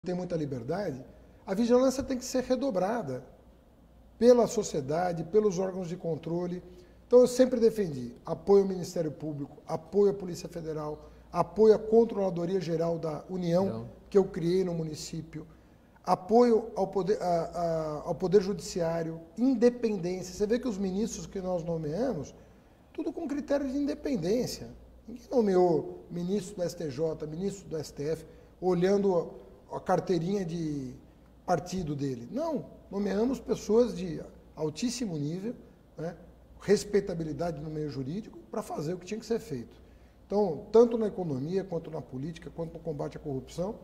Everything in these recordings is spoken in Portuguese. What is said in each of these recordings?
tem muita liberdade, a vigilância tem que ser redobrada pela sociedade, pelos órgãos de controle. Então, eu sempre defendi apoio ao Ministério Público, apoio à Polícia Federal, apoio à Controladoria Geral da União, que eu criei no município, apoio ao Poder Judiciário, independência. Você vê que os ministros que nós nomeamos, tudo com critério de independência. Ninguém nomeou ministro do STJ, ministro do STF, olhando a carteirinha de partido dele. Não, nomeamos pessoas de altíssimo nível, né, respeitabilidade no meio jurídico, para fazer o que tinha que ser feito. Então, tanto na economia, quanto na política, quanto no combate à corrupção,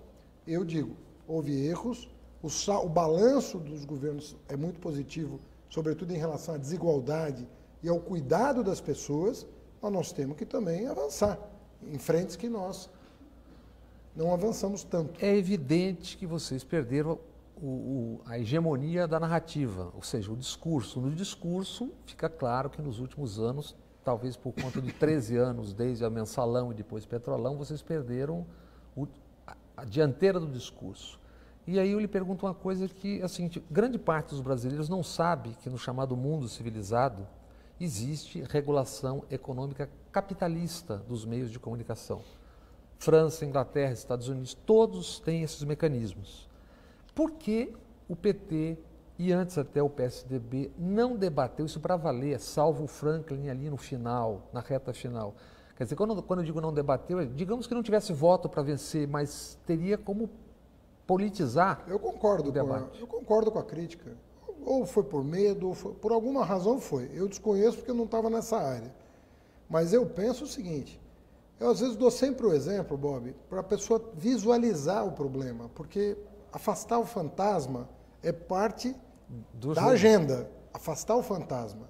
eu digo, houve erros, o balanço dos governos é muito positivo, sobretudo em relação à desigualdade e ao cuidado das pessoas, mas nós temos que também avançar em frentes que nós não avançamos tanto. É evidente que vocês perderam a hegemonia da narrativa, ou seja, o discurso. No discurso, fica claro que nos últimos anos, talvez por conta de 13 anos, desde a Mensalão e depois Petrolão, vocês perderam a dianteira do discurso. E aí eu lhe pergunto uma coisa que, assim, grande parte dos brasileiros não sabe que no chamado mundo civilizado existe regulação econômica capitalista dos meios de comunicação. França, Inglaterra, Estados Unidos, todos têm esses mecanismos. Por que o PT e antes até o PSDB não debateu isso para valer, salvo o Franklin ali no final, na reta final? Quer dizer, quando eu digo não debateu, digamos que não tivesse voto para vencer, mas teria como politizar o debate. Eu concordo com a crítica. Ou foi por medo, ou foi, por alguma razão foi. Eu desconheço porque eu não estava nessa área. Mas eu penso o seguinte, eu às vezes dou sempre o exemplo, Bob, para a pessoa visualizar o problema, porque afastar o fantasma é parte da agenda, afastar o fantasma.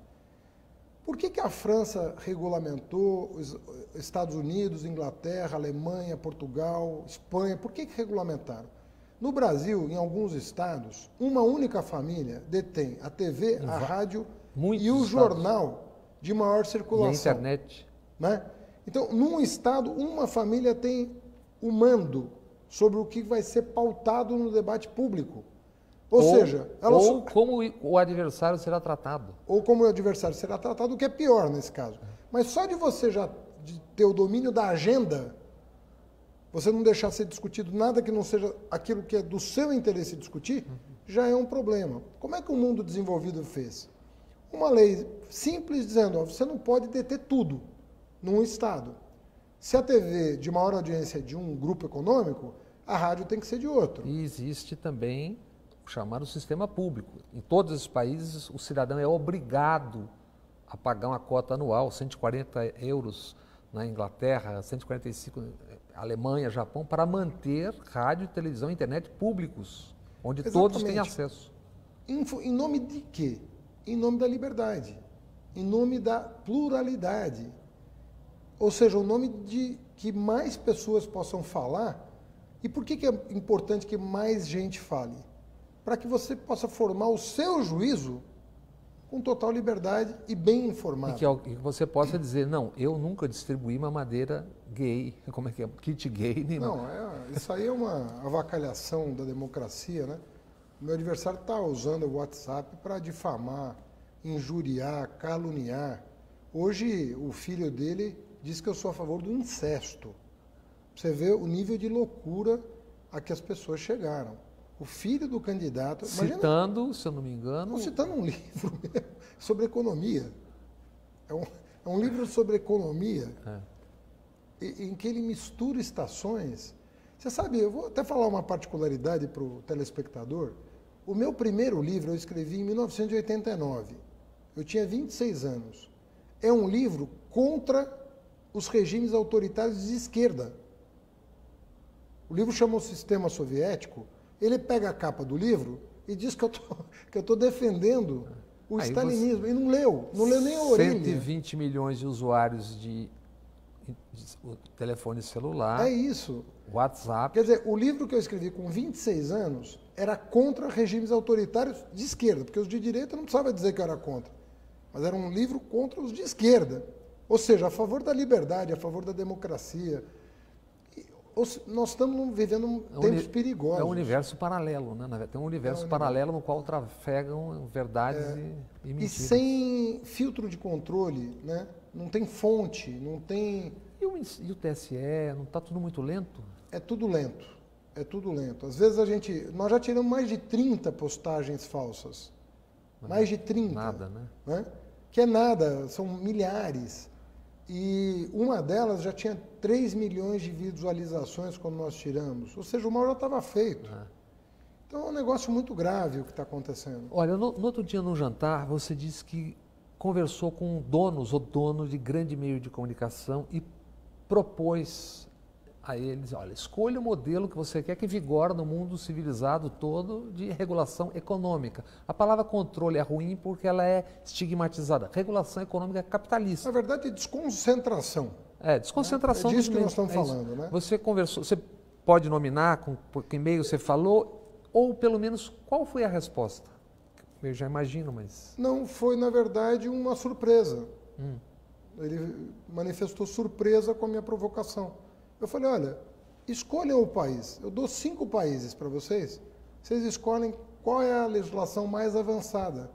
Por que a França regulamentou, os Estados Unidos, Inglaterra, Alemanha, Portugal, Espanha, por que regulamentaram? No Brasil, em alguns estados, uma única família detém a TV, a rádio e o jornal de maior circulação. E a internet. Né? Então, num estado, uma família tem o mando sobre o que vai ser pautado no debate público. Ou seja, como o adversário será tratado. Ou como o adversário será tratado, o que é pior nesse caso. Mas só de você já ter o domínio da agenda, você não deixar ser discutido nada que não seja aquilo que é do seu interesse discutir, já é um problema. Como é que o mundo desenvolvido fez? Uma lei simples dizendo, ó, você não pode deter tudo num estado. Se a TV de maior audiência é de um grupo econômico, a rádio tem que ser de outro. E existe também o chamado sistema público. Em todos os países, o cidadão é obrigado a pagar uma cota anual, 140 euros na Inglaterra, 145 na Alemanha, Japão, para manter rádio, televisão e internet públicos, onde todos têm acesso. Em nome de quê? Em nome da liberdade, em nome da pluralidade. Ou seja, o nome de que mais pessoas possam falar. E por que é importante que mais gente fale? Para que você possa formar o seu juízo com total liberdade e bem informado. E que você possa dizer, não, eu nunca distribuí mamadeira gay, como é que é? Kit gay. Não, isso aí é uma avacalhação da democracia, né? O meu adversário está usando o WhatsApp para difamar, injuriar, caluniar. Hoje, o filho dele diz que eu sou a favor do incesto. Você vê o nível de loucura a que as pessoas chegaram. O filho do candidato... Citando, imagina, se eu não me engano... Citando um livro sobre economia. É um livro sobre economia, em que ele mistura estações. Você sabe, eu vou até falar uma particularidade para o telespectador. O meu primeiro livro eu escrevi em 1989. Eu tinha 26 anos. É um livro contra os regimes autoritários de esquerda. O livro chama O Sistema Soviético. Ele pega a capa do livro e diz que eu estou defendendo o stalinismo. E não leu nem a orelha. 120 milhões de usuários de telefone celular. É isso. WhatsApp. Quer dizer, o livro que eu escrevi com 26 anos era contra regimes autoritários de esquerda, porque os de direita não precisava dizer que eu era contra. Mas era um livro contra os de esquerda. Ou seja, a favor da liberdade, a favor da democracia. nós estamos vivendo tempos perigosos. É um universo paralelo, né? Tem um universo paralelo no qual trafegam verdades e E mentiras. sem filtro de controle, né? Não tem fonte, não tem... E o TSE, não está tudo muito lento? É tudo lento, é tudo lento. Às vezes nós já tiramos mais de 30 postagens falsas. Mais de 30. Nada, né? Que é nada, são milhares. E uma delas já tinha 3 milhões de visualizações quando nós tiramos. Ou seja, o mal já estava feito. Então é um negócio muito grave o que está acontecendo. Olha, no outro dia no jantar, você disse que conversou com donos ou dono de grande meio de comunicação e propôs a eles, olha, escolha o modelo que você quer que vigore no mundo civilizado todo de regulação econômica. A palavra controle é ruim porque ela é estigmatizada. Regulação econômica é capitalista. Na verdade, é desconcentração. Desconcentração. É disso que nós estamos falando, né? Você conversou, você pode nominar por que meio você falou, ou pelo menos qual foi a resposta? Eu já imagino, mas... Não, foi na verdade uma surpresa. Ele manifestou surpresa com a minha provocação. Eu falei, olha, escolham o país. Eu dou 5 países para vocês. Vocês escolhem qual é a legislação mais avançada.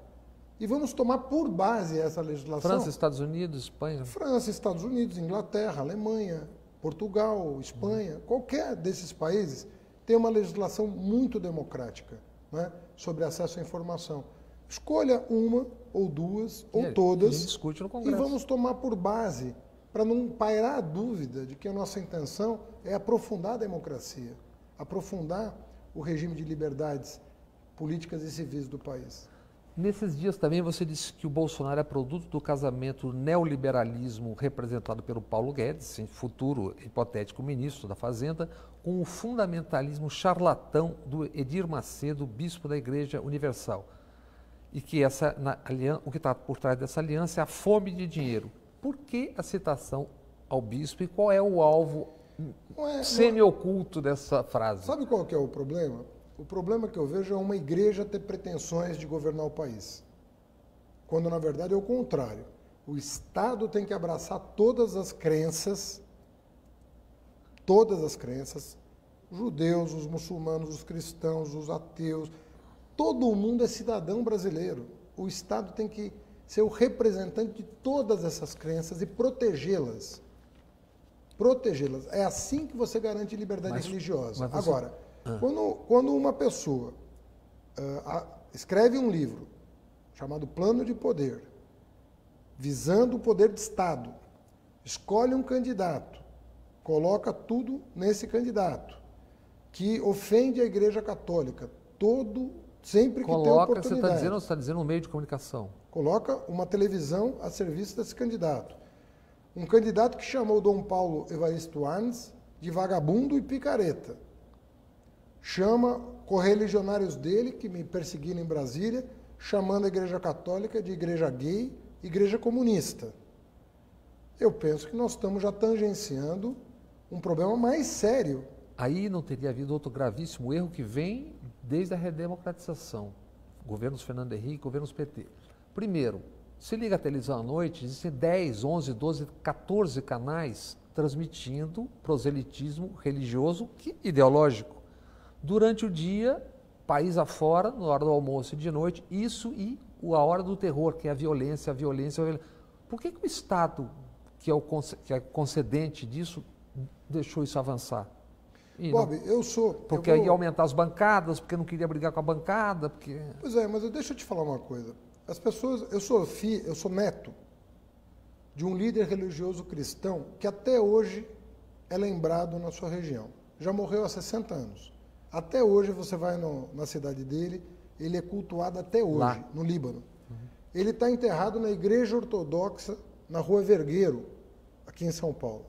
E vamos tomar por base essa legislação. França, Estados Unidos, Espanha. França, Estados Unidos, Inglaterra, Alemanha, Portugal, Espanha. Qualquer desses países tem uma legislação muito democrática, né, sobre acesso à informação. Escolha uma ou duas ou todas discute no e Congresso. vamos tomar por base, para não pairar a dúvida de que a nossa intenção é aprofundar a democracia, aprofundar o regime de liberdades políticas e civis do país. Nesses dias também você disse que o Bolsonaro é produto do casamento neoliberalismo representado pelo Paulo Guedes, futuro hipotético ministro da Fazenda, com o fundamentalismo charlatão do Edir Macedo, bispo da Igreja Universal. E que o que está por trás dessa aliança é a fome de dinheiro. Por que a citação ao bispo e qual é o alvo semi-oculto dessa frase? Sabe qual que é o problema? O problema que eu vejo é uma igreja ter pretensões de governar o país. Quando, na verdade, é o contrário. O Estado tem que abraçar todas as crenças, os judeus, os muçulmanos, os cristãos, os ateus, todo mundo é cidadão brasileiro. O Estado tem que ser o representante de todas essas crenças e protegê-las. Protegê-las. É assim que você garante liberdade religiosa. Agora, quando uma pessoa escreve um livro chamado Plano de Poder, visando o poder de Estado, escolhe um candidato, coloca tudo nesse candidato, que ofende a Igreja Católica, sempre que tem oportunidade. Você está dizendo um meio de comunicação. Coloca uma televisão a serviço desse candidato. Um candidato que chamou Dom Paulo Evaristo Arnes de vagabundo e picareta. Chama correligionários dele, que me perseguiram em Brasília, chamando a Igreja Católica de igreja gay, igreja comunista. Eu penso que nós estamos já tangenciando um problema mais sério. Aí não teria havido outro gravíssimo erro que vem desde a redemocratização. Governos Fernando Henrique, governos PT. Primeiro, se liga a televisão à noite, existem 10, 11, 12, 14 canais transmitindo proselitismo religioso e ideológico. Durante o dia, país afora, na hora do almoço e de noite, isso e a hora do terror, que é a violência. Por que o Estado, que é concedente disso, deixou isso avançar? Bob, Porque ia aumentar as bancadas, porque não queria brigar com a bancada, porque... Pois é, mas deixa eu te falar uma coisa. As pessoas... Eu sou neto de um líder religioso cristão que até hoje é lembrado na sua região. Já morreu há 60 anos. Até hoje você vai na cidade dele, ele é cultuado até hoje, lá no Líbano. Ele está enterrado na Igreja Ortodoxa, na Rua Vergueiro, aqui em São Paulo.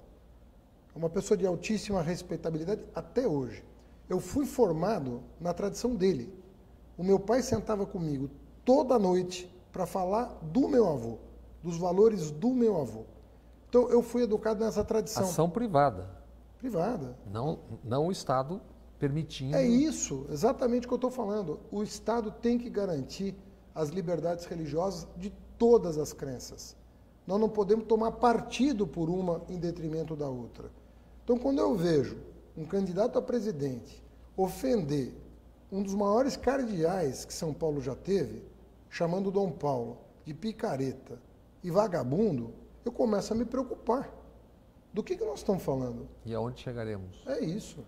É uma pessoa de altíssima respeitabilidade até hoje. Eu fui formado na tradição dele. O meu pai sentava comigo toda noite para falar do meu avô, dos valores do meu avô. Então eu fui educado nessa tradição. Ação privada. Privada. Não o Estado permitindo... É isso, exatamente o que eu estou falando. O Estado tem que garantir as liberdades religiosas de todas as crenças. Nós não podemos tomar partido por uma em detrimento da outra. Então, quando eu vejo um candidato a presidente ofender um dos maiores cardeais que São Paulo já teve, chamando Dom Paulo de picareta e vagabundo, eu começo a me preocupar. Do que nós estamos falando? E aonde chegaremos? É isso.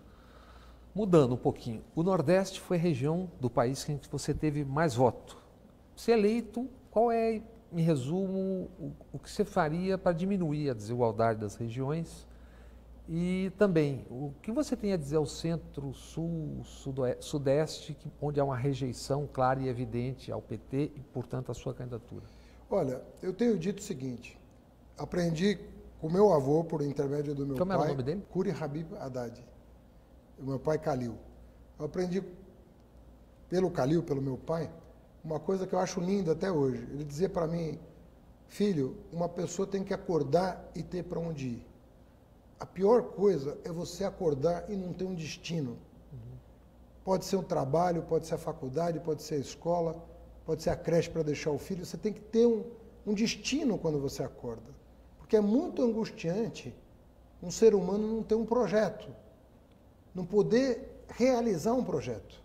Mudando um pouquinho, o Nordeste foi a região do país em que você teve mais voto. Se eleito, qual é, em resumo, o que você faria para diminuir a desigualdade das regiões? E também, o que você tem a dizer ao centro, sul, sudeste, onde há uma rejeição clara e evidente ao PT e, portanto, à sua candidatura? Olha, eu tenho dito o seguinte, aprendi com meu avô, por intermédio do meu pai... Como era o nome dele? Curi Habib Haddad. O meu pai Calil. Eu aprendi pelo Calil, pelo meu pai, uma coisa que eu acho linda até hoje. Ele dizia para mim, filho, uma pessoa tem que acordar e ter para onde ir. A pior coisa é você acordar e não ter um destino. Pode ser um trabalho, pode ser a faculdade, pode ser a escola, pode ser a creche para deixar o filho. Você tem que ter um destino quando você acorda. Porque é muito angustiante um ser humano não ter um projeto, não poder realizar um projeto.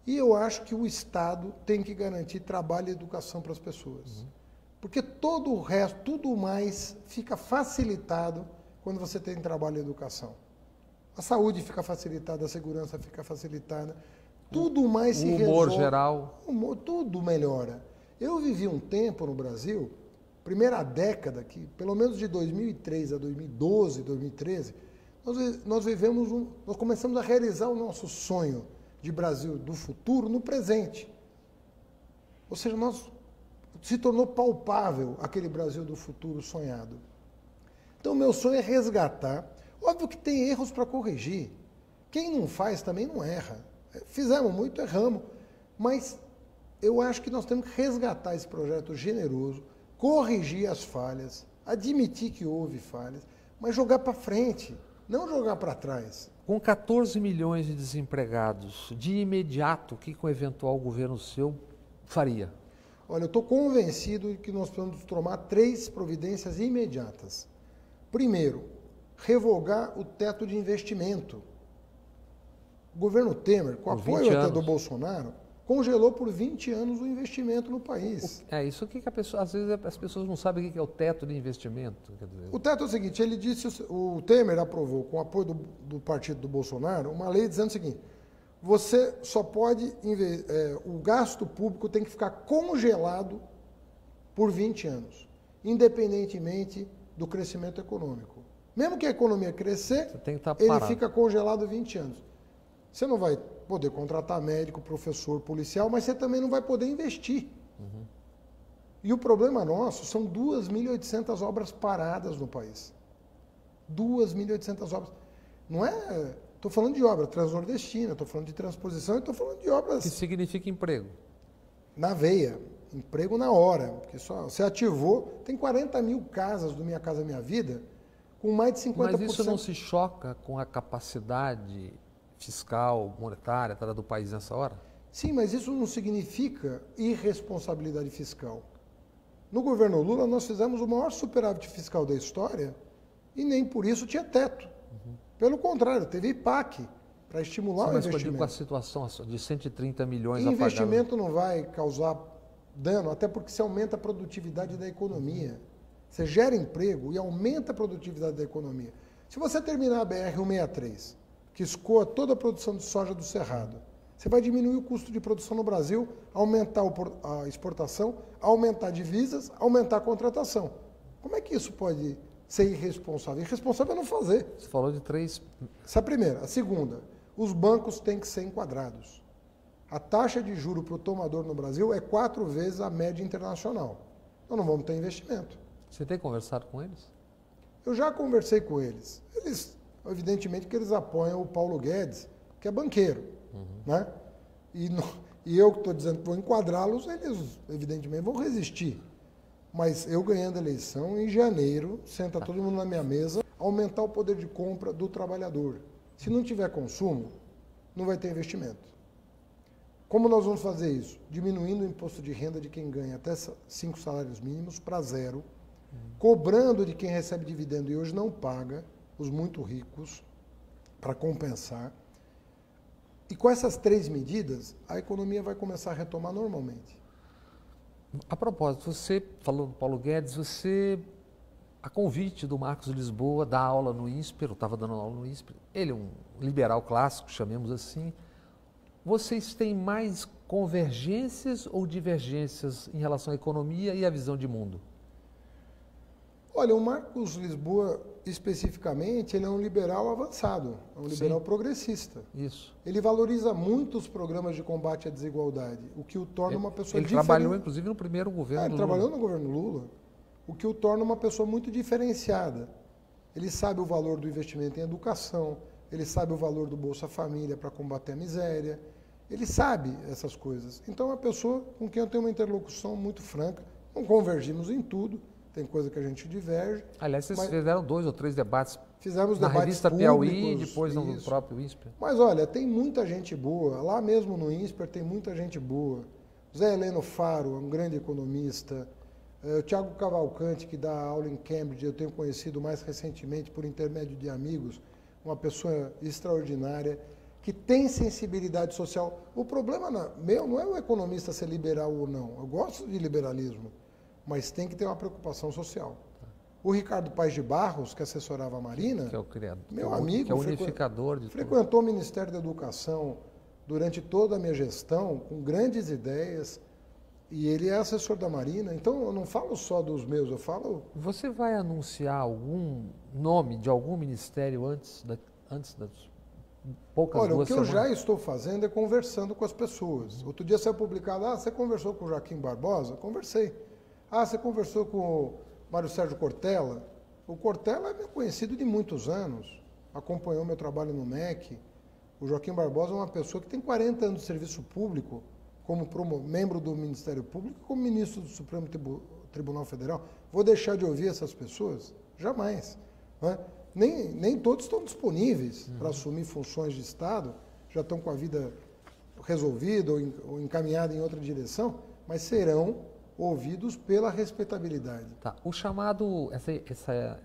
E eu acho que o Estado tem que garantir trabalho e educação para as pessoas. Porque todo o resto, tudo mais, fica facilitado quando você tem trabalho e educação. A saúde fica facilitada, a segurança fica facilitada, tudo mais se resolve. O humor geral. Tudo melhora. Eu vivi um tempo no Brasil, primeira década, que pelo menos de 2003 a 2012, 2013, nós começamos a realizar o nosso sonho de Brasil do futuro no presente. Ou seja, se tornou palpável aquele Brasil do futuro sonhado. Então, meu sonho é resgatar. Óbvio que tem erros para corrigir. Quem não faz também não erra. Fizemos muito, erramos. Mas eu acho que nós temos que resgatar esse projeto generoso, corrigir as falhas, admitir que houve falhas, mas jogar para frente, não jogar para trás. Com 14 milhões de desempregados, de imediato, o que o eventual governo seu faria? Olha, eu estou convencido de que nós precisamos tomar 3 providências imediatas. Primeiro, revogar o teto de investimento. O governo Temer, com apoio até do Bolsonaro, congelou por 20 anos o investimento no país. É isso que às vezes as pessoas não sabem o que é o teto de investimento. Quer dizer. O teto é o seguinte, ele disse, o Temer aprovou, com apoio do partido do Bolsonaro, uma lei dizendo o seguinte, você só pode, o gasto público tem que ficar congelado por 20 anos, independentemente do crescimento econômico. Mesmo que a economia crescer, ele fica congelado 20 anos. Você não vai poder contratar médico, professor, policial, mas você também não vai poder investir. E o problema nosso são 2.800 obras paradas no país. 2.800 obras. Não é... Estou falando de obra transnordestina, estou falando de transposição, estou falando de obras... Que significa emprego. Na veia. Emprego na hora. Porque só você ativou... Tem 40 mil casas do Minha Casa Minha Vida, com mais de 50%... Mas isso não se choca com a capacidade fiscal, monetária do país nessa hora? Sim, mas isso não significa irresponsabilidade fiscal. No governo Lula, nós fizemos o maior superávit fiscal da história e nem por isso tinha teto. Pelo contrário, teve IPAC para estimular o investimento. Mas com a situação de 130 milhões a pagar. Investimento não vai causar dano, até porque se aumenta a produtividade da economia. Você gera emprego e aumenta a produtividade da economia. Se você terminar a BR-163, que escoa toda a produção de soja do Cerrado, você vai diminuir o custo de produção no Brasil, aumentar a exportação, aumentar divisas, aumentar a contratação. Como é que isso pode ser irresponsável? Irresponsável é não fazer. Você falou de 3... Essa é a primeira. A segunda, os bancos têm que ser enquadrados. A taxa de juros para o tomador no Brasil é 4 vezes a média internacional. Então não vamos ter investimento. Você tem conversado com eles? Eu já conversei com eles. Evidentemente que eles apoiam o Paulo Guedes, que é banqueiro. Né? E eu que estou dizendo que vou enquadrá-los, eles evidentemente vão resistir. Mas eu ganhando a eleição, em janeiro, senta todo mundo na minha mesa, aumentar o poder de compra do trabalhador. Se não tiver consumo, não vai ter investimento. Como nós vamos fazer isso? Diminuindo o imposto de renda de quem ganha até 5 salários mínimos para 0, cobrando de quem recebe dividendo e hoje não paga, os muito ricos, para compensar. E com essas 3 medidas, a economia vai começar a retomar normalmente. A propósito, você falou do Paulo Guedes, a convite do Marcos Lisboa, dá aula no INSPER, eu estava dando aula no INSPER, ele é um liberal clássico, chamemos assim. Vocês têm mais convergências ou divergências em relação à economia e à visão de mundo? Olha, o Marcos Lisboa, especificamente, ele é um liberal avançado, é um liberal progressista. Isso. Ele valoriza muito os programas de combate à desigualdade, o que o torna uma pessoa Ele diferente. trabalhou, inclusive, no primeiro governo Ele do Lula. trabalhou no governo Lula, o que o torna uma pessoa muito diferenciada. Ele sabe o valor do investimento em educação, ele sabe o valor do Bolsa Família para combater a miséria, ele sabe essas coisas. Então, é uma pessoa com quem eu tenho uma interlocução muito franca, não convergimos em tudo, tem coisa que a gente diverge. Aliás, vocês fizeram 2 ou 3 debates Fizemos na debates revista públicos, Piauí e depois no isso. próprio INSPER. Mas olha, tem muita gente boa, lá mesmo no INSPER tem muita gente boa. Zé Heleno Faro é um grande economista, o Tiago Cavalcante, que dá aula em Cambridge, eu tenho conhecido mais recentemente por intermédio de amigos, uma pessoa extraordinária, que tem sensibilidade social. O problema meu não é o economista ser liberal ou não, eu gosto de liberalismo, mas tem que ter uma preocupação social. O Ricardo Paes de Barros, que assessorava a Marina, Que é o criador, meu amigo, que é o unificador de tudo. frequentou o Ministério da Educação durante toda a minha gestão, com grandes ideias, e ele é assessor da Marina, então eu não falo só dos meus, eu falo... Você vai anunciar algum nome de algum ministério antes das poucas Olha, o duas que eu semanas? já estou fazendo é conversando com as pessoas. Outro dia saiu publicado, você conversou com o Joaquim Barbosa? Conversei. Você conversou com o Mário Sérgio Cortella? O Cortella é meu conhecido de muitos anos, acompanhou meu trabalho no MEC. O Joaquim Barbosa é uma pessoa que tem 40 anos de serviço público, como membro do Ministério Público e como ministro do Supremo Tribunal Federal. Vou deixar de ouvir essas pessoas? Jamais. Não é? Nem todos estão disponíveis para assumir funções de Estado, já estão com a vida resolvida ou encaminhada em outra direção, mas serão ouvidos pela respeitabilidade. Tá. O chamado, essa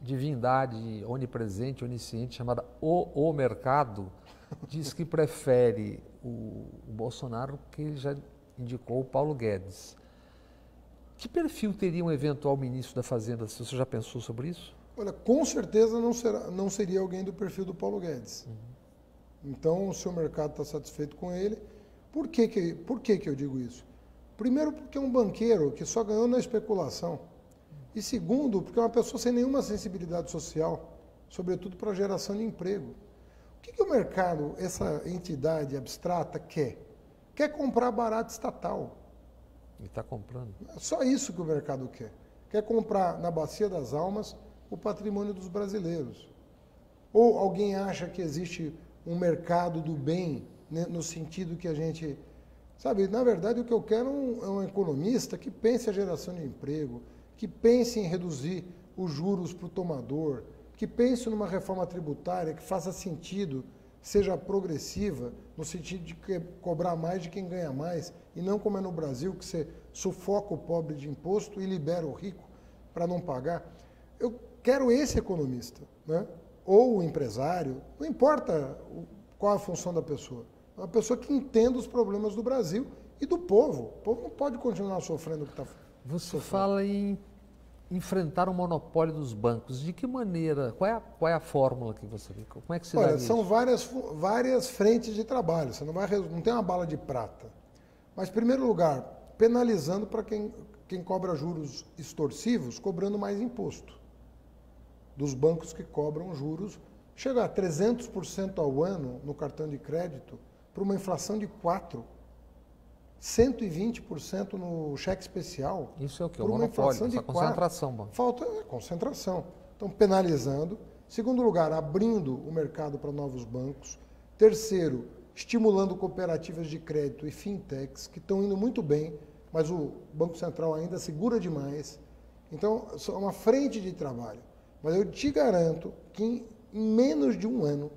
divindade onipresente, onisciente, chamada o mercado, diz que prefere o Bolsonaro, que já indicou o Paulo Guedes. Que perfil teria um eventual ministro da Fazenda? Você já pensou sobre isso? Olha, com certeza não seria alguém do perfil do Paulo Guedes. Então, o seu mercado está satisfeito com ele. Por que eu digo isso? Primeiro, porque é um banqueiro que só ganhou na especulação. E segundo, porque é uma pessoa sem nenhuma sensibilidade social, sobretudo para a geração de emprego. O que o mercado, essa entidade abstrata, quer? Quer comprar barato estatal. Ele está comprando. É só isso que o mercado quer. Quer comprar na Bacia das Almas o patrimônio dos brasileiros. Ou alguém acha que existe um mercado do bem, né, no sentido que a gente... Sabe, na verdade, o que eu quero é um economista que pense a geração de emprego, que pense em reduzir os juros para o tomador, que pense numa reforma tributária que faça sentido, seja progressiva, no sentido de cobrar mais de quem ganha mais, e não como é no Brasil, que você sufoca o pobre de imposto e libera o rico para não pagar. Eu quero esse economista, né? Ou o empresário, não importa qual a função da pessoa. É uma pessoa que entenda os problemas do Brasil e do povo. O povo não pode continuar sofrendo o que está sofrendo. Você fala em enfrentar o monopólio dos bancos. De que maneira? Qual é a fórmula que você vê? Como é que se dá isso? São várias frentes de trabalho. Você não tem uma bala de prata. Mas, em primeiro lugar, penalizando para quem cobra juros extorsivos, cobrando mais imposto. Dos bancos que cobram juros, chega a 300% ao ano no cartão de crédito, para uma inflação de 4%. 120% no cheque especial. Isso é o quê? Por O uma monopólio, inflação de essa concentração. Bom. Falta concentração. Então, penalizando. Segundo lugar, abrindo o mercado para novos bancos. Terceiro, estimulando cooperativas de crédito e fintechs, que estão indo muito bem, mas o Banco Central ainda segura demais. Então, é uma frente de trabalho. Mas eu te garanto que em menos de um ano,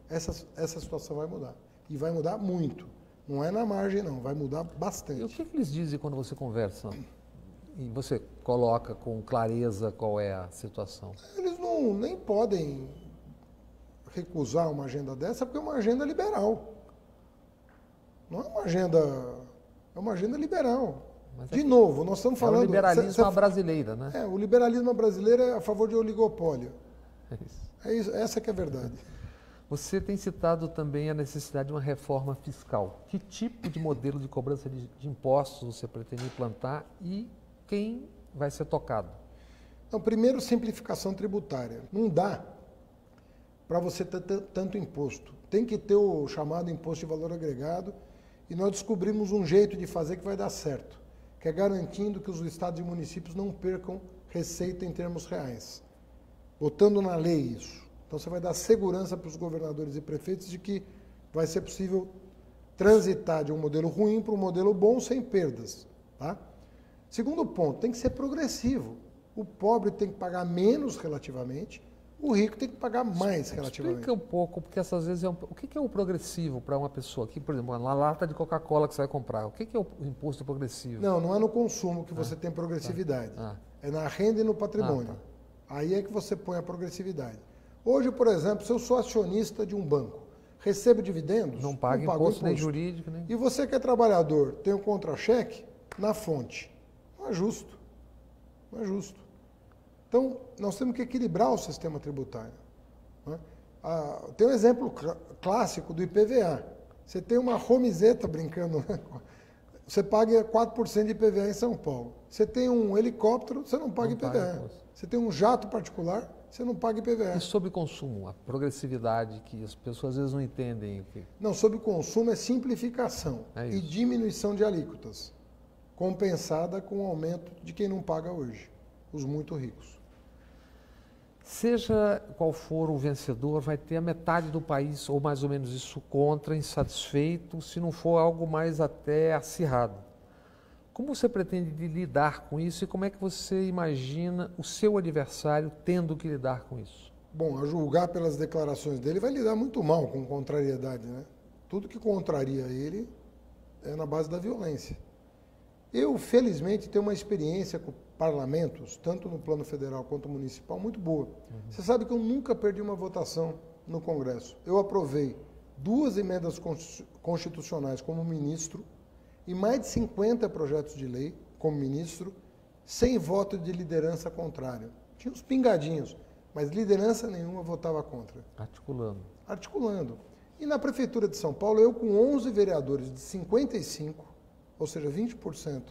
essa situação vai mudar. E vai mudar muito. Não é na margem, não. Vai mudar bastante. E o que eles dizem quando você conversa? E você coloca com clareza qual é a situação? Eles nem podem recusar uma agenda dessa porque é uma agenda liberal. Não é uma agenda... É uma agenda liberal. Mas de novo, nós estamos falando... É o liberalismo à brasileira, né? O liberalismo brasileiro é a favor de oligopólio. É isso. É isso, essa que é a verdade. Você tem citado também a necessidade de uma reforma fiscal. Que tipo de modelo de cobrança de impostos você pretende implantar e quem vai ser tocado? Então, primeiro, simplificação tributária. Não dá para você ter tanto imposto. Tem que ter o chamado imposto de valor agregado e nós descobrimos um jeito de fazer que vai dar certo, que é garantindo que os estados e municípios não percam receita em termos reais, botando na lei isso. Então você vai dar segurança para os governadores e prefeitos de que vai ser possível transitar de um modelo ruim para um modelo bom sem perdas. Tá? Segundo ponto, tem que ser progressivo. O pobre tem que pagar menos relativamente, o rico tem que pagar mais relativamente. Explica um pouco, porque essas vezes o que é o progressivo para uma pessoa aqui, por exemplo, na lata de Coca-Cola que você vai comprar, o que é o imposto progressivo? Não é no consumo que você tem progressividade. É na renda e no patrimônio. Aí é que você põe a progressividade. Hoje, por exemplo, se eu sou acionista de um banco, recebo dividendos, não pago imposto nem jurídico. Nem... E você que é trabalhador tem um contra-cheque na fonte. Não é justo. Não é justo. Então, nós temos que equilibrar o sistema tributário. Né? Tem um exemplo clássico do IPVA. Você tem uma romizeta brincando, né? Você paga 4% de IPVA em São Paulo. Você tem um helicóptero, você não paga IPVA. Você tem um jato particular, você não paga IPVA. E sobre consumo, a progressividade que as pessoas às vezes não entendem. Não, sobre consumo é simplificação e diminuição de alíquotas, compensada com o aumento de quem não paga hoje, os muito ricos. Seja qual for o vencedor, vai ter a metade do país, ou mais ou menos isso, contra, insatisfeito, se não for algo mais até acirrado. Como você pretende lidar com isso e como é que você imagina o seu adversário tendo que lidar com isso? Bom, a julgar pelas declarações dele, vai lidar muito mal com contrariedade, né? Tudo que contraria ele é na base da violência. Eu, felizmente, tenho uma experiência com parlamentos, tanto no plano federal quanto municipal, muito boa. Você sabe que eu nunca perdi uma votação no Congresso. Eu aprovei 2 emendas constitucionais como ministro e mais de 50 projetos de lei como ministro, sem voto de liderança contrária. Tinha uns pingadinhos, mas liderança nenhuma votava contra. Articulando. E na Prefeitura de São Paulo, eu com 11 vereadores de 55, ou seja, 20%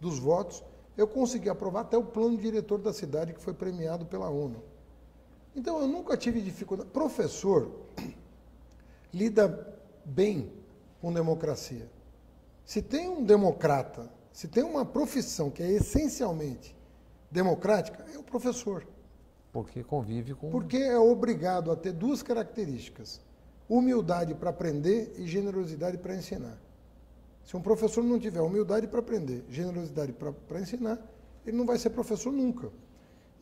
dos votos, eu consegui aprovar até o plano diretor da cidade, que foi premiado pela ONU. Então, eu nunca tive dificuldade. Professor lida bem com democracia. Se tem um democrata, se tem uma profissão que é essencialmente democrática, é o professor. Porque convive com... Porque é obrigado a ter 2 características: humildade para aprender e generosidade para ensinar. Se um professor não tiver humildade para aprender, generosidade para ensinar, ele não vai ser professor nunca.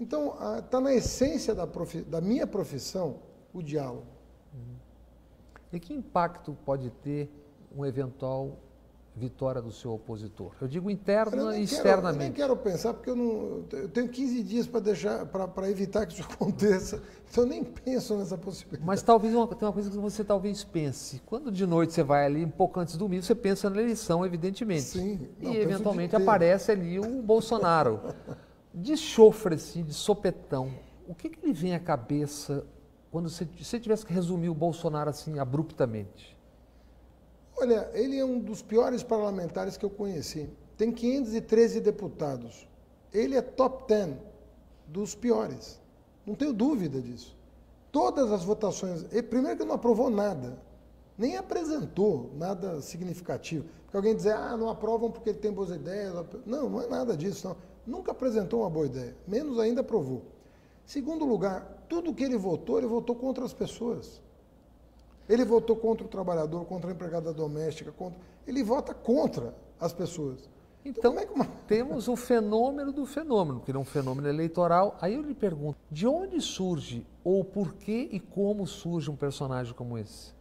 Então, está na essência da minha profissão o diálogo. E que impacto pode ter uma eventual vitória do seu opositor? Eu digo interna e externamente. Eu nem quero pensar, porque eu tenho 15 dias para evitar que isso aconteça. Então, eu nem penso nessa possibilidade. Mas talvez tem uma coisa que você talvez pense. Quando de noite você vai ali, um pouco antes do domingo, você pensa na eleição, evidentemente. Sim. E eventualmente aparece ali o Bolsonaro. De chofre, assim, de sopetão, o que lhe vem à cabeça quando você tivesse que resumir o Bolsonaro assim abruptamente? Olha, ele é um dos piores parlamentares que eu conheci. Tem 513 deputados. Ele é top 10 dos piores. Não tenho dúvida disso. Todas as votações... Primeiro que ele não aprovou nada. Nem apresentou nada significativo. Porque alguém dizer, não aprovam porque ele tem boas ideias. Não é nada disso. Não. Nunca apresentou uma boa ideia. Menos ainda aprovou. Segundo lugar, tudo que ele votou contra as pessoas. Ele votou contra o trabalhador, contra a empregada doméstica, ele vota contra as pessoas. Então, temos o fenômeno do fenômeno, que é um fenômeno eleitoral. Aí eu lhe pergunto, de onde surge, ou por que e como surge um personagem como esse?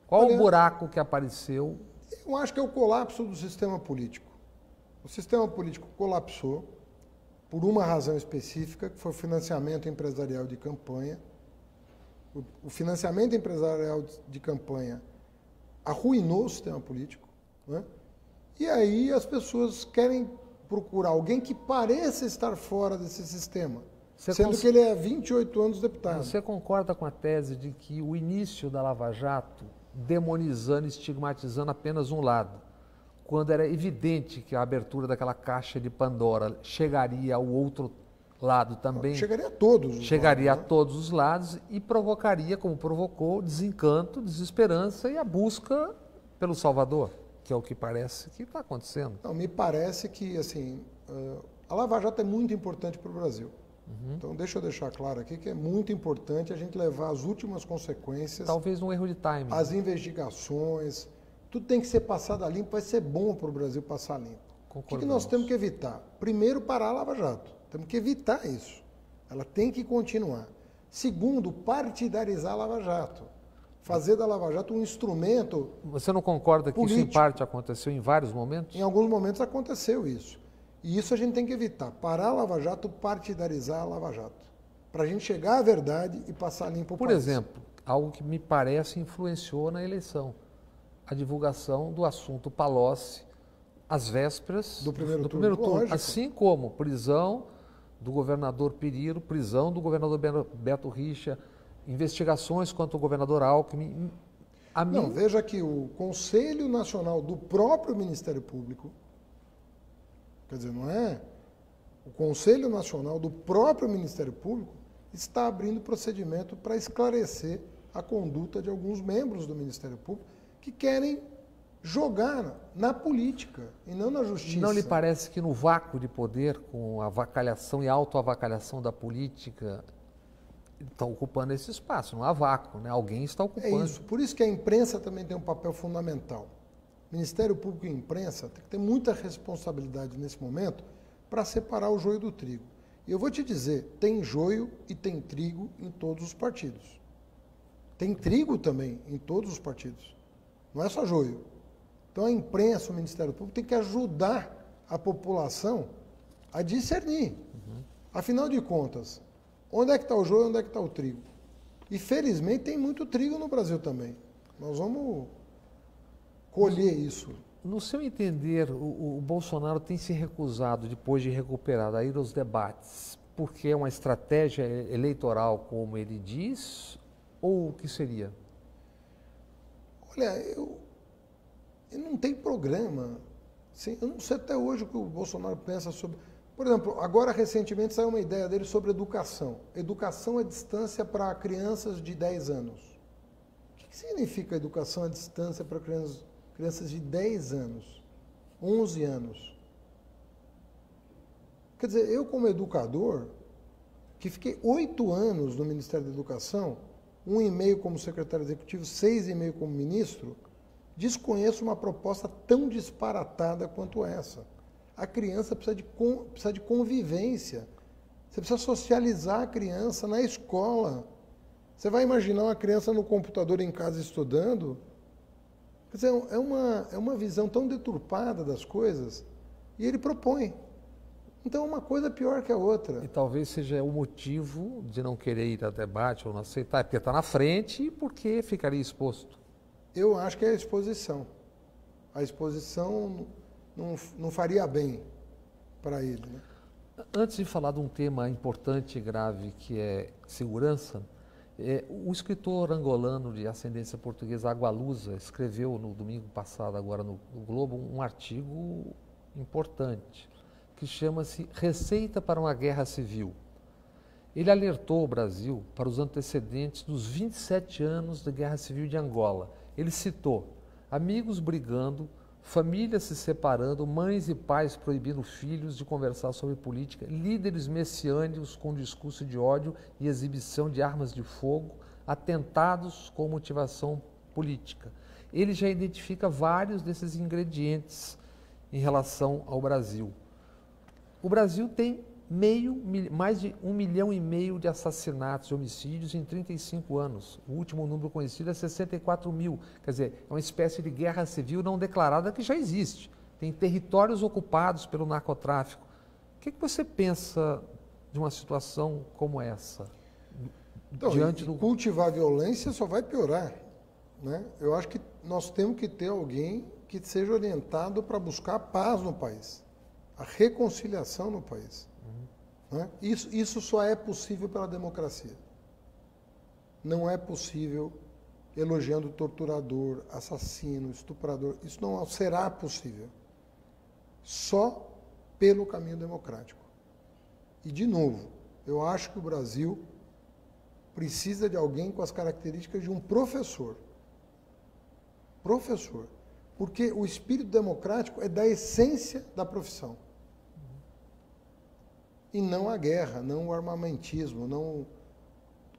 Qual o buraco que apareceu? Eu acho que é o colapso do sistema político. O sistema político colapsou por uma razão específica, que foi o financiamento empresarial de campanha. O financiamento empresarial de campanha arruinou o sistema político, né? E aí as pessoas querem procurar alguém que pareça estar fora desse sistema, sendo que ele é 28 anos deputado. Você concorda com a tese de que o início da Lava Jato, demonizando e estigmatizando apenas um lado, quando era evidente que a abertura daquela caixa de Pandora chegaria ao outro lado também? Chegaria a todos. Chegaria a todos os lados e provocaria, como provocou, desencanto, desesperança e a busca pelo Salvador, que é o que parece que está acontecendo. Não, me parece que assim, a Lava Jato é muito importante para o Brasil. Então, deixa eu deixar claro aqui que é muito importante a gente levar as últimas consequências. Talvez um erro de timing. As investigações, tudo tem que ser passado a limpo, vai ser bom para o Brasil passar limpo. O que nós temos que evitar? Primeiro, parar a Lava Jato. Temos que evitar isso. Ela tem que continuar. Segundo, partidarizar a Lava Jato. Fazer da Lava Jato um instrumento. Você não concorda que político. isso, em parte, aconteceu em vários momentos? Em alguns momentos aconteceu isso. E isso a gente tem que evitar. Parar a Lava Jato, partidarizar a Lava Jato. Para a gente chegar à verdade e passar limpo o país. Por exemplo, algo que me parece influenciou na eleição. A divulgação do assunto Palocci às vésperas do primeiro turno. Lógico. Assim como prisão do governador Piriro, prisão do governador Beto Richa, investigações contra o governador Alckmin. Não, veja que o Conselho Nacional do próprio Ministério Público, quer dizer, não é? O Conselho Nacional do próprio Ministério Público está abrindo procedimento para esclarecer a conduta de alguns membros do Ministério Público que querem jogar na política e não na justiça. Não lhe parece que no vácuo de poder, com a avacalhação e autoavacalhação da política, está ocupando esse espaço? Não há vácuo, né? Alguém está ocupando. É isso. Por isso que a imprensa também tem um papel fundamental. Ministério Público e imprensa tem que ter muita responsabilidade nesse momento para separar o joio do trigo. E eu vou te dizer, tem joio e tem trigo em todos os partidos. Tem trigo também em todos os partidos. Não é só joio. Então a imprensa, o Ministério Público tem que ajudar a população a discernir. Afinal de contas, onde é que está o joio e onde é que está o trigo? E felizmente tem muito trigo no Brasil também. Nós vamos colher isso. No seu entender, o Bolsonaro tem se recusado, depois de recuperar, a ir aos debates, porque é uma estratégia eleitoral, como ele diz, ou o que seria? Olha, não tem programa. Assim, eu não sei até hoje o que o Bolsonaro pensa sobre... Por exemplo, agora recentemente saiu uma ideia dele sobre educação. Educação à distância para crianças de 10 anos. O que significa educação à distância para crianças de 10 anos, 11 anos? Quer dizer, eu como educador, que fiquei 8 anos no Ministério da Educação, 1,5 como secretário executivo, 6,5 como ministro, desconheço uma proposta tão disparatada quanto essa. A criança precisa de convivência. Você precisa socializar a criança na escola. Você vai imaginar uma criança no computador em casa estudando? Quer dizer, é uma visão tão deturpada das coisas. E ele propõe. Então, uma coisa pior que a outra. E talvez seja o motivo de não querer ir a debate ou não aceitar, porque está na frente e porque ficaria exposto. Eu acho que é a exposição. A exposição não faria bem para ele. Né? Antes de falar de um tema importante e grave, que é segurança, o escritor angolano de ascendência portuguesa, Agualusa, escreveu no domingo passado, agora no Globo, um artigo importante, que chama-se Receita para uma Guerra Civil. Ele alertou o Brasil para os antecedentes dos 27 anos da Guerra Civil de Angola. Ele citou amigos brigando, famílias se separando, mães e pais proibindo filhos de conversar sobre política, líderes messiânicos com discurso de ódio e exibição de armas de fogo, atentados com motivação política. Ele já identifica vários desses ingredientes em relação ao Brasil. O Brasil tem mais de 1,5 milhão de assassinatos e homicídios em 35 anos. O último número conhecido é 64 mil. Quer dizer, é uma espécie de guerra civil não declarada que já existe. Tem territórios ocupados pelo narcotráfico. O que você pensa de uma situação como essa? Então, diante do... cultivar a violência só vai piorar, né? Eu acho que nós temos que ter alguém que seja orientado para buscar a paz no país, a reconciliação no país. Né? Isso só é possível pela democracia. Não é possível elogiando torturador, assassino, estuprador. Isso não será possível. Só pelo caminho democrático. E, de novo, eu acho que o Brasil precisa de alguém com as características de um professor. Professor. Porque o espírito democrático é da essência da profissão. E não a guerra, não o armamentismo, não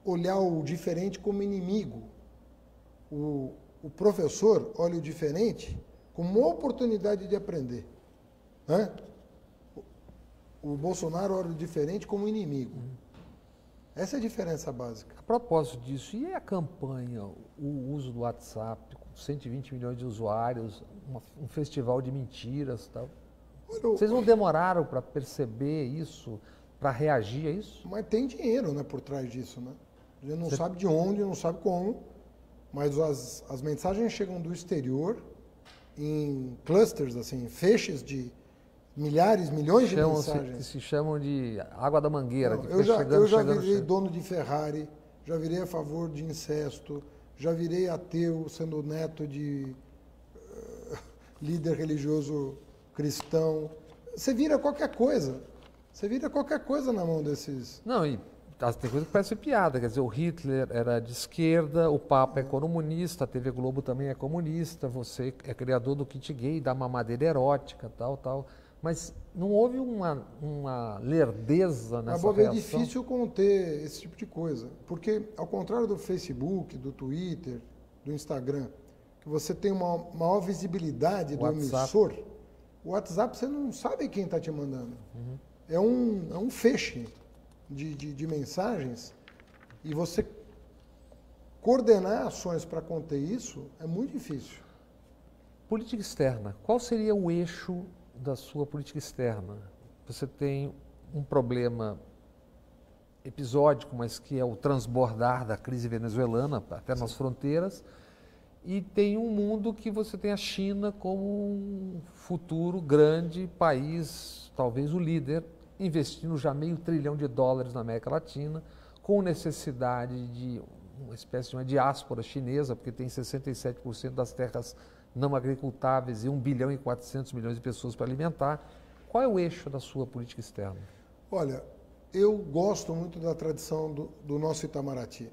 olhar o diferente como inimigo. O professor olha o diferente como uma oportunidade de aprender. Né? O Bolsonaro olha o diferente como inimigo. Essa é a diferença básica. A propósito disso, e a campanha, o uso do WhatsApp, com 120 milhões de usuários, um festival de mentiras e tal? Vocês não demoraram para perceber isso, para reagir a isso? Mas tem dinheiro, né, por trás disso, né? A gente não sabe de onde, não sabe como, mas as mensagens chegam do exterior em clusters, assim, feixes de milhares, milhões de mensagens. Que se chamam de água da mangueira. Não, eu já virei dono de Ferrari, já virei a favor de incesto, já virei ateu sendo neto de líder religioso cristão. Você vira qualquer coisa. Você vira qualquer coisa na mão desses... Não, e tem coisa que parece piada. Quer dizer, o Hitler era de esquerda, o Papa é comunista, a TV Globo também é comunista, você é criador do kit gay, da mamadeira erótica, tal. Mas não houve uma lerdeza nessa reação? É difícil conter esse tipo de coisa. Porque, ao contrário do Facebook, do Twitter, do Instagram, que você tem uma maior visibilidade do emissor, o WhatsApp você não sabe quem está te mandando. É um feixe de mensagens e você coordenar ações para conter isso é muito difícil. Política externa. Qual seria o eixo da sua política externa? Você tem um problema episódico, mas que é o transbordar da crise venezuelana até nas fronteiras, e tem um mundo que você tem a China como um futuro grande país, talvez o líder, investindo já $500 bilhão na América Latina, com necessidade de uma espécie de uma diáspora chinesa, porque tem 67% das terras não agricultáveis e 1,4 bilhão de pessoas para alimentar. Qual é o eixo da sua política externa? Olha, eu gosto muito da tradição do nosso Itamaraty.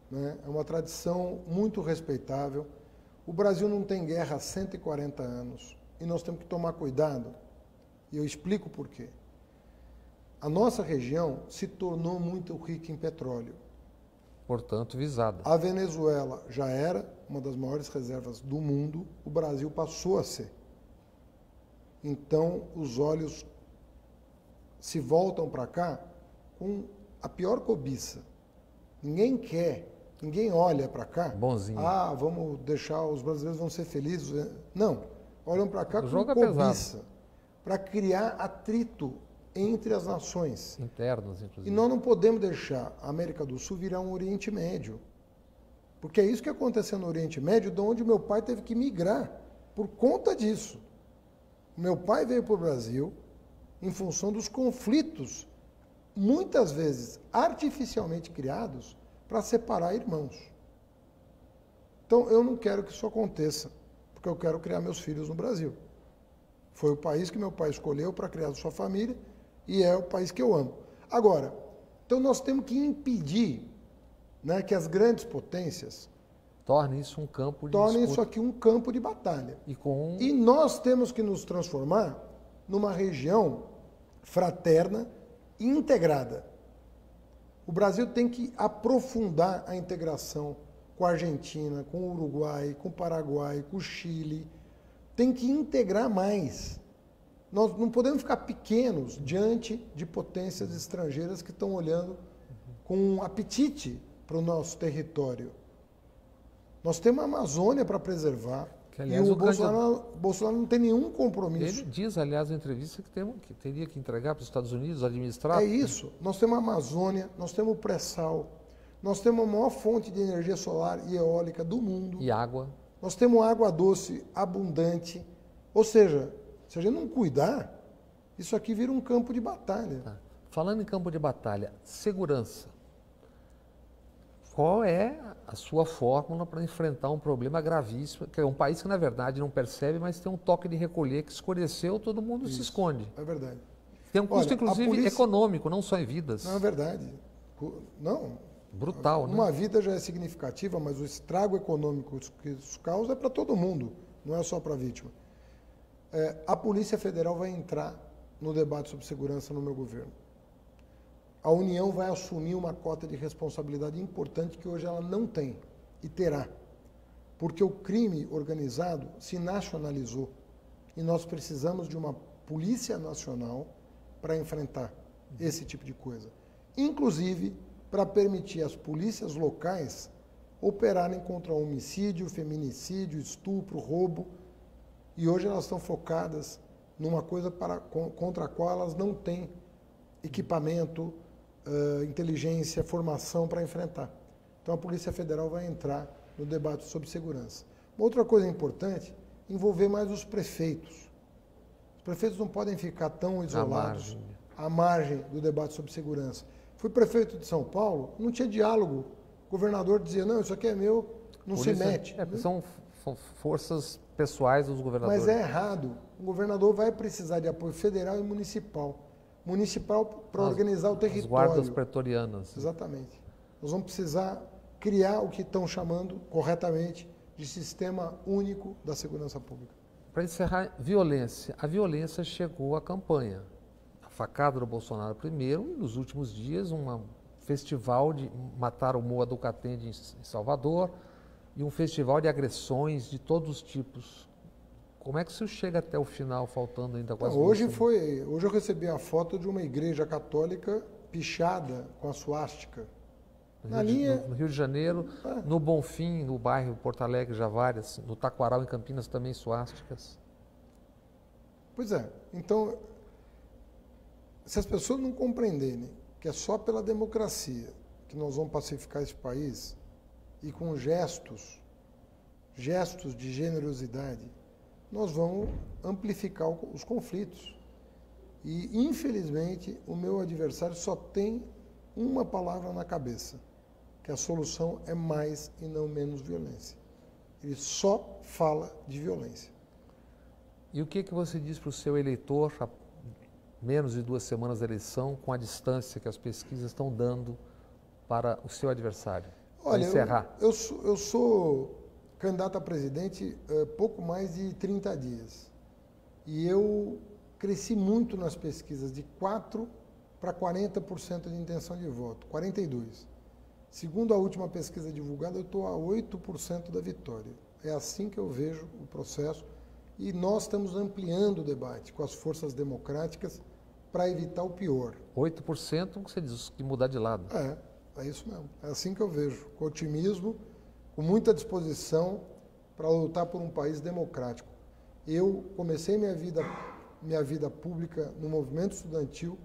Né? É uma tradição muito respeitável. O Brasil não tem guerra há 140 anos e nós temos que tomar cuidado. E eu explico por quê. A nossa região se tornou muito rica em petróleo. Portanto, visada. A Venezuela já era uma das maiores reservas do mundo, o Brasil passou a ser. Então, os olhos se voltam para cá com a pior cobiça. Ninguém quer, ninguém olha para cá. Bonzinho. Ah, vamos deixar, os brasileiros vão ser felizes. Não, olham para cá com cobiça, para criar atrito entre as nações. Internas, inclusive. E nós não podemos deixar a América do Sul virar um Oriente Médio. Porque é isso que aconteceu no Oriente Médio, de onde meu pai teve que migrar por conta disso. Meu pai veio para o Brasil em função dos conflitos, muitas vezes artificialmente criados, para separar irmãos. Então, eu não quero que isso aconteça, porque eu quero criar meus filhos no Brasil. Foi o país que meu pai escolheu para criar sua família, e é o país que eu amo. Agora, então nós temos que impedir, né, que as grandes potências tornem isso um campo de tornem disputa. isso aqui um campo de batalha. E nós temos que nos transformar numa região fraterna e integrada. O Brasil tem que aprofundar a integração com a Argentina, com o Uruguai, com o Paraguai, com o Chile. Tem que integrar mais. Nós não podemos ficar pequenos diante de potências estrangeiras que estão olhando com um apetite para o nosso território. Nós temos a Amazônia para preservar. Que, aliás, e o Bolsonaro não tem nenhum compromisso. Ele diz, aliás, na entrevista que teria que entregar para os Estados Unidos, administrar. É isso. Nós temos a Amazônia, nós temos o pré-sal, Nós temos a maior fonte de energia solar e eólica do mundo. E água. Nós temos água doce abundante. Ou seja, se a gente não cuidar, isso aqui vira um campo de batalha. Tá. Falando em campo de batalha, segurança. Qual é a sua fórmula para enfrentar um problema gravíssimo? Que é um país que, na verdade, não percebe, mas tem um toque de recolher que escureceu, todo mundo se esconde. É verdade. Tem um custo, Olha, inclusive, econômico, não só em vidas. Não, é verdade. Não. Brutal, né? Uma vida já é significativa, mas o estrago econômico que isso causa é para todo mundo, não é só para a vítima. A Polícia Federal vai entrar no debate sobre segurança no meu governo. A União vai assumir uma cota de responsabilidade importante que hoje ela não tem e terá, porque o crime organizado se nacionalizou e nós precisamos de uma polícia nacional para enfrentar esse tipo de coisa, inclusive para permitir às polícias locais operarem contra homicídio, feminicídio, estupro, roubo, e hoje elas estão focadas numa coisa contra a qual elas não têm equipamento, inteligência, formação para enfrentar. Então a Polícia Federal vai entrar no debate sobre segurança. Uma outra coisa importante, envolver mais os prefeitos. Os prefeitos não podem ficar tão isolados à margem do debate sobre segurança. Fui prefeito de São Paulo, não tinha diálogo. O governador dizia, não, isso aqui é meu, não se mete. São forças pessoais dos governadores. Mas é errado. O governador vai precisar de apoio federal e municipal. Municipal para organizar o território. As guardas pretorianas. Exatamente. Nós vamos precisar criar o que estão chamando corretamente de sistema único da segurança pública. Para encerrar, violência. A violência chegou à campanha. A facada do Bolsonaro primeiro e nos últimos dias um festival de matar o Moa do Catende em Salvador e um festival de agressões de todos os tipos. Como é que isso chega até o final, faltando ainda quase hoje eu recebi a foto de uma igreja católica pichada com a suástica. No Rio de Janeiro, no Bonfim, no bairro Porto Alegre, já várias, no Taquaral, em Campinas, também suásticas. Pois é. Então, se as pessoas não compreenderem que é só pela democracia que nós vamos pacificar esse país e com gestos de generosidade, nós vamos amplificar os conflitos. E, infelizmente, o meu adversário só tem uma palavra na cabeça, que a solução é mais e não menos violência. Ele só fala de violência. E o que você diz para o seu eleitor, a menos de 2 semanas da eleição, com a distância que as pesquisas estão dando para o seu adversário? Olha, para encerrar. Eu sou candidato a presidente pouco mais de 30 dias. E eu cresci muito nas pesquisas, de 4% para 40% de intenção de voto, 42%. Segundo a última pesquisa divulgada, eu estou a 8% da vitória. É assim que eu vejo o processo. E nós estamos ampliando o debate com as forças democráticas para evitar o pior. 8% você diz que mudar de lado. É isso mesmo. É assim que eu vejo, com otimismo, com muita disposição para lutar por um país democrático. Eu comecei minha vida pública no movimento estudantil,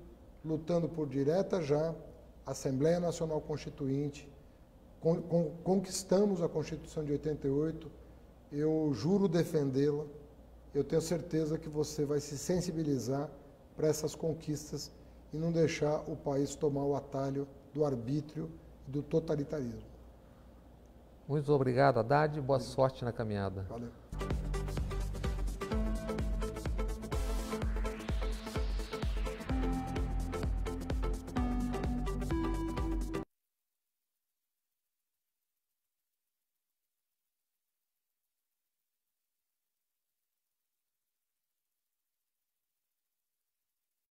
lutando por direta já, Assembleia Nacional Constituinte, conquistamos a Constituição de 88, eu juro defendê-la, eu tenho certeza que você vai se sensibilizar para essas conquistas e não deixar o país tomar o atalho do arbítrio e do totalitarismo. Muito obrigado, Haddad. Boa sorte na caminhada. Valeu.